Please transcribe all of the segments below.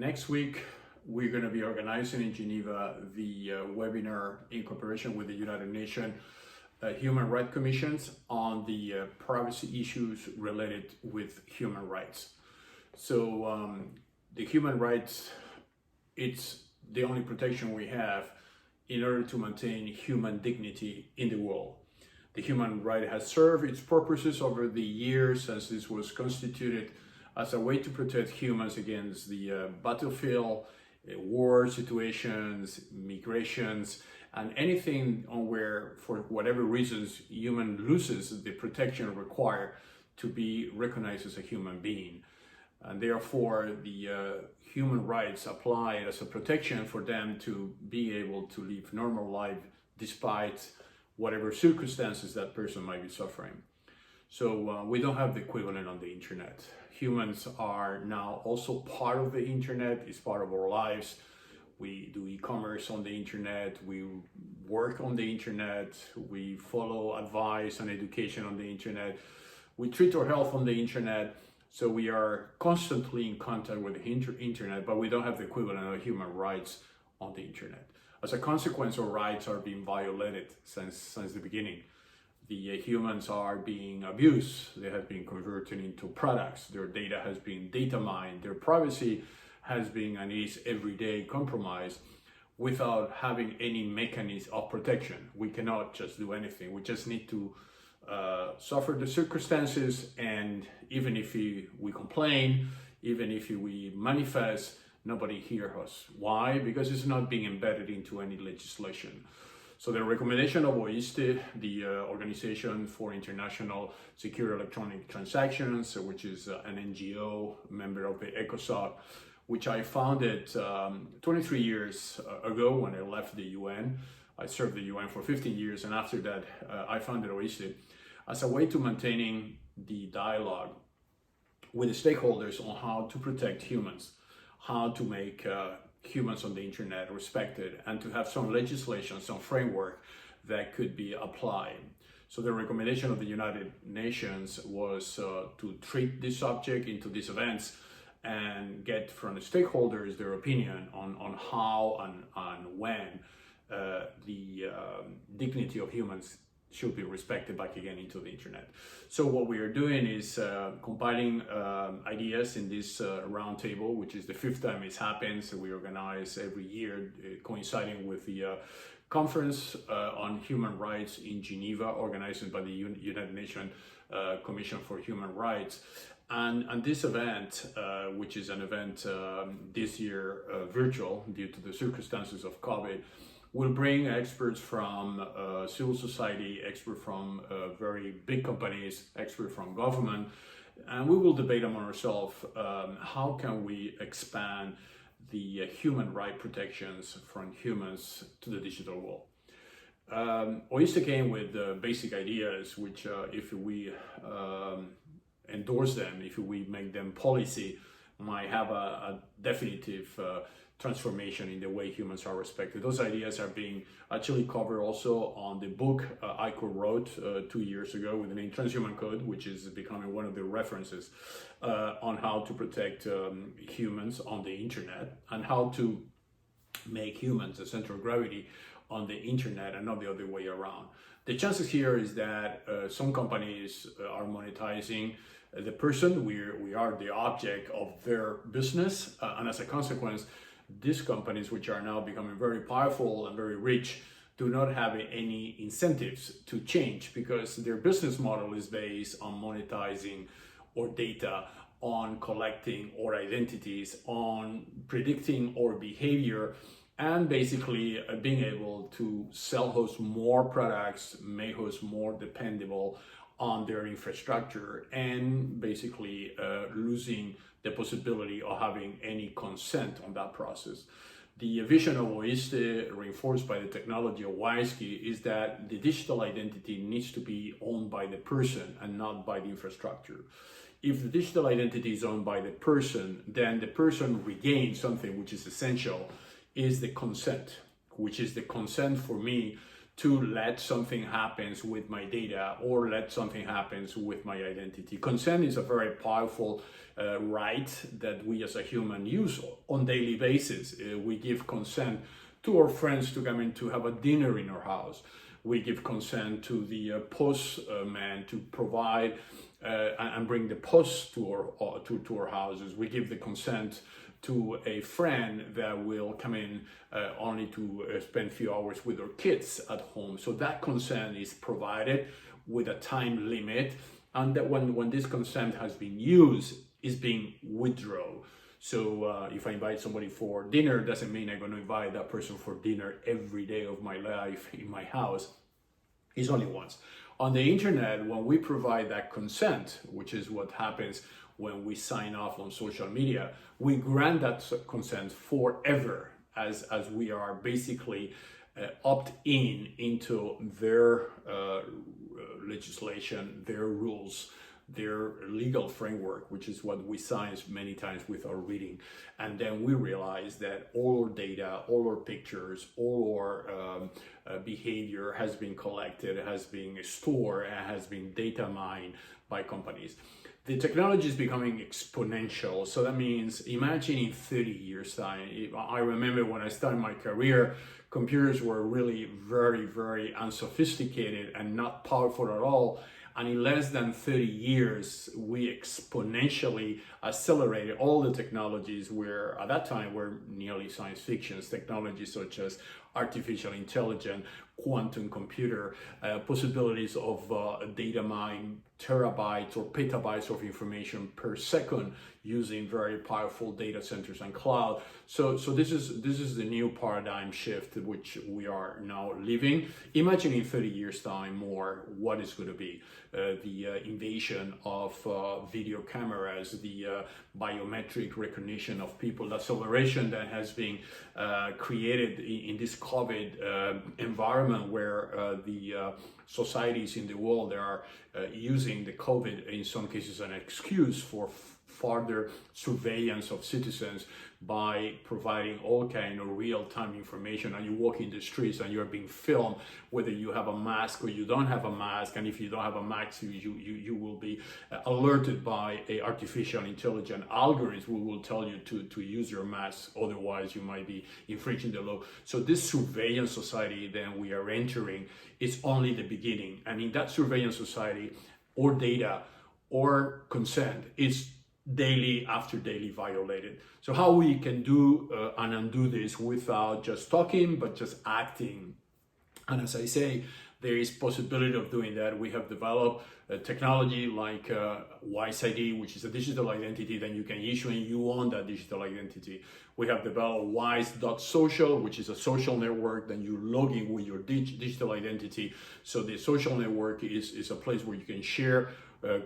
Next week, we're going to be organizing in Geneva the webinar in cooperation with the United Nations Human Rights Commissions on the privacy issues related with human rights. So the human rights, it's the only protection we have in order to maintain human dignity in the world. The human right has served its purposes over the years since this was constituted as a way to protect humans against the battlefield, war situations, migrations, and anything on where, for whatever reasons, human loses the protection required to be recognized as a human being. And therefore, the human rights apply as a protection for them to be able to live normal life despite whatever circumstances that person might be suffering. So we don't have the equivalent on the internet. Humans are now also part of the internet, it's part of our lives. We do e-commerce on the internet, we work on the internet, we follow advice and education on the internet, we treat our health on the internet. So we are constantly in contact with the internet, but we don't have the equivalent of human rights on the internet. As a consequence, our rights are being violated since the beginning. The humans are being abused, they have been converted into products, their data has been data mined, their privacy has been and is every day compromised without having any mechanism of protection. We cannot just do anything, we just need to suffer the circumstances, and even if we complain, even if we manifest, nobody hears us. Why? Because it's not being embedded into any legislation. So the recommendation of OISTE, the Organization for International Secure Electronic Transactions, which is an NGO, member of the ECOSOC, which I founded 23 years ago when I left the UN. I served the UN for 15 years, and after that I founded OISTE as a way to maintaining the dialogue with the stakeholders on how to protect humans, how to make humans on the internet respected, and to have some legislation, some framework that could be applied. So the recommendation of the United Nations was to treat this subject into these events and get from the stakeholders their opinion on how and when the dignity of humans should be respected back again into the internet. So what we are doing is compiling ideas in this roundtable, which is the 5th time it's happened. So we organize every year, coinciding with the conference on human rights in Geneva, organized by the United Nations Commission for Human Rights. And this event, which is an event this year virtual due to the circumstances of COVID, will bring experts from civil society, experts from very big companies, experts from government, and we will debate among ourselves how can we expand the human right protections from humans to the digital world. OISTE came with basic ideas, which if we endorse them, if we make them policy, might have a definitive transformation in the way humans are respected. Those ideas are being actually covered also on the book I co-wrote 2 years ago with the name Transhuman Code, which is becoming one of the references on how to protect humans on the internet and how to make humans the center of gravity on the internet and not the other way around. The chances here is that some companies are monetizing the person. We are the object of their business, and as a consequence, these companies, which are now becoming very powerful and very rich, do not have any incentives to change because their business model is based on monetizing our data, on collecting our identities, on predicting our behavior, and basically being able to sell us more products, make us more dependable on their infrastructure, and basically losing the possibility of having any consent on that process. The vision of OISTE, reinforced by the technology of WISE-Key, is that the digital identity needs to be owned by the person and not by the infrastructure. If the digital identity is owned by the person, then the person regains something which is essential, is the consent, which is the consent for me to let something happens with my data or let something happens with my identity. Consent is a very powerful right that we as a human use on daily basis. We give consent to our friends to come in to have a dinner in our house. We give consent to the postman to provide and bring the post to our houses. We give the consent to a friend that will come in only to spend a few hours with their kids at home. So that consent is provided with a time limit, and that when this consent has been used, is being withdrawn. So if I invite somebody for dinner, doesn't mean I'm going to invite that person for dinner every day of my life in my house. It's only once. On the internet, when we provide that consent, which is what happens when we sign off on social media, we grant that consent forever, as we are basically opt-in into their legislation, their rules, their legal framework, which is what we sign many times with our reading. And then we realize that all our data, all our pictures, all our behavior has been collected, has been stored, and has been data mined by companies. The technology is becoming exponential. So that means, imagine in 30 years time. I remember when I started my career, computers were really very, very unsophisticated and not powerful at all. And in less than 30 years, we exponentially accelerated all the technologies where at that time were nearly science fiction technologies such as artificial intelligence, quantum computer, possibilities of data mine terabytes or petabytes of information per second using very powerful data centers and cloud. So this is the new paradigm shift which we are now living. Imagine in 30 years time more what is going to be the invasion of video cameras, the biometric recognition of people, the acceleration that has been created in this COVID environment where the societies in the world they are using the COVID in some cases an excuse for further surveillance of citizens by providing all kind of real-time information. And you walk in the streets and you're being filmed whether you have a mask or you don't have a mask, and if you don't have a mask you will be alerted by a artificial intelligence algorithm who will tell you to use your mask, otherwise you might be infringing the law. So this surveillance society then we are entering is only the beginning, and in that surveillance society or data or consent is daily after daily violated. So how we can do and undo this without just talking but just acting? And as I say, there is possibility of doing that. We have developed a technology like OISTE ID, which is a digital identity that you can issue and you own that digital identity. We have developed wise.social, which is a social network that you log in with your digital identity. So the social network is a place where you can share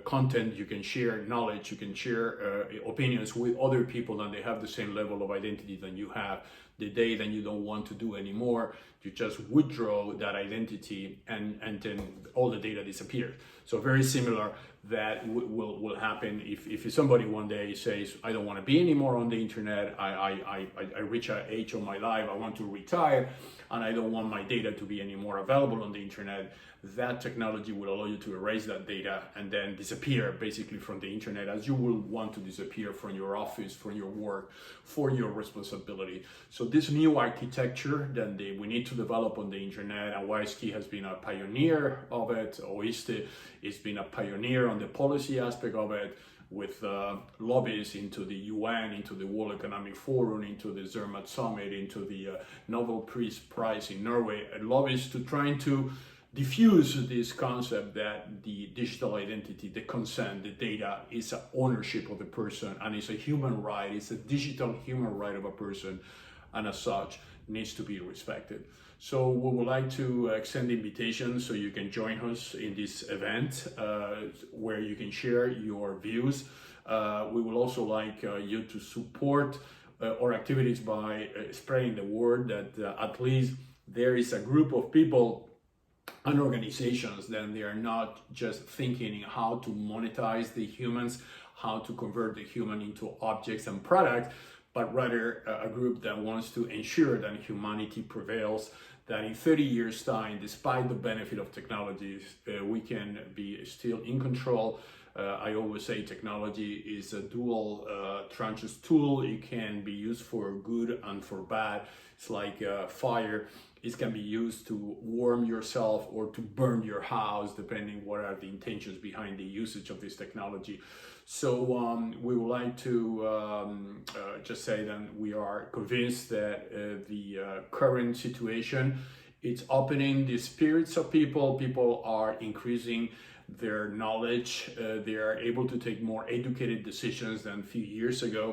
content, you can share knowledge, you can share opinions with other people, and they have the same level of identity than you have. The day that you don't want to do anymore, you just withdraw that identity and then all the data disappears. So very similar that will happen if somebody one day says, I don't want to be anymore on the internet, I reach an age of my life, I want to retire, and I don't want my data to be any more available on the internet. That technology will allow you to erase that data and then disappear basically from the internet, as you will want to disappear from your office, from your work, for your responsibility. So this new architecture that we need to develop on the internet, and OISTE has been a pioneer of it. OISTE has been a pioneer on the policy aspect of it, with lobbies into the UN, into the World Economic Forum, into the Zermatt Summit, into the Nobel Peace Prize in Norway, and lobbies to trying to diffuse this concept that the digital identity, the consent, the data is an ownership of the person, and it's a human right, it's a digital human right of a person, and as such needs to be respected. So we would like to extend the invitation so you can join us in this event where you can share your views. We would also like you to support our activities by spreading the word that at least there is a group of people and organizations that they are not just thinking in how to monetize the humans, how to convert the human into objects and products, but rather a group that wants to ensure that humanity prevails, that in 30 years' time, despite the benefit of technologies, we can be still in control. I always say technology is a dual tranches tool. It can be used for good and for bad. It's like fire. It can be used to warm yourself or to burn your house, depending what are the intentions behind the usage of this technology. So we would like to just say that we are convinced that the current situation, it's opening the spirits of people. People are increasing their knowledge. They are able to take more educated decisions than a few years ago.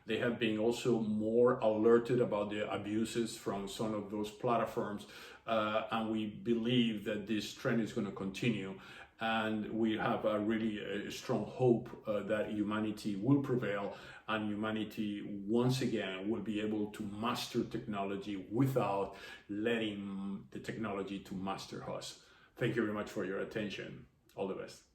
They have been also more alerted about the abuses from some of those platforms. And we believe that this trend is going to continue. And we have a really strong hope that humanity will prevail, and humanity once again will be able to master technology without letting the technology to master us. Thank you very much for your attention. All the best.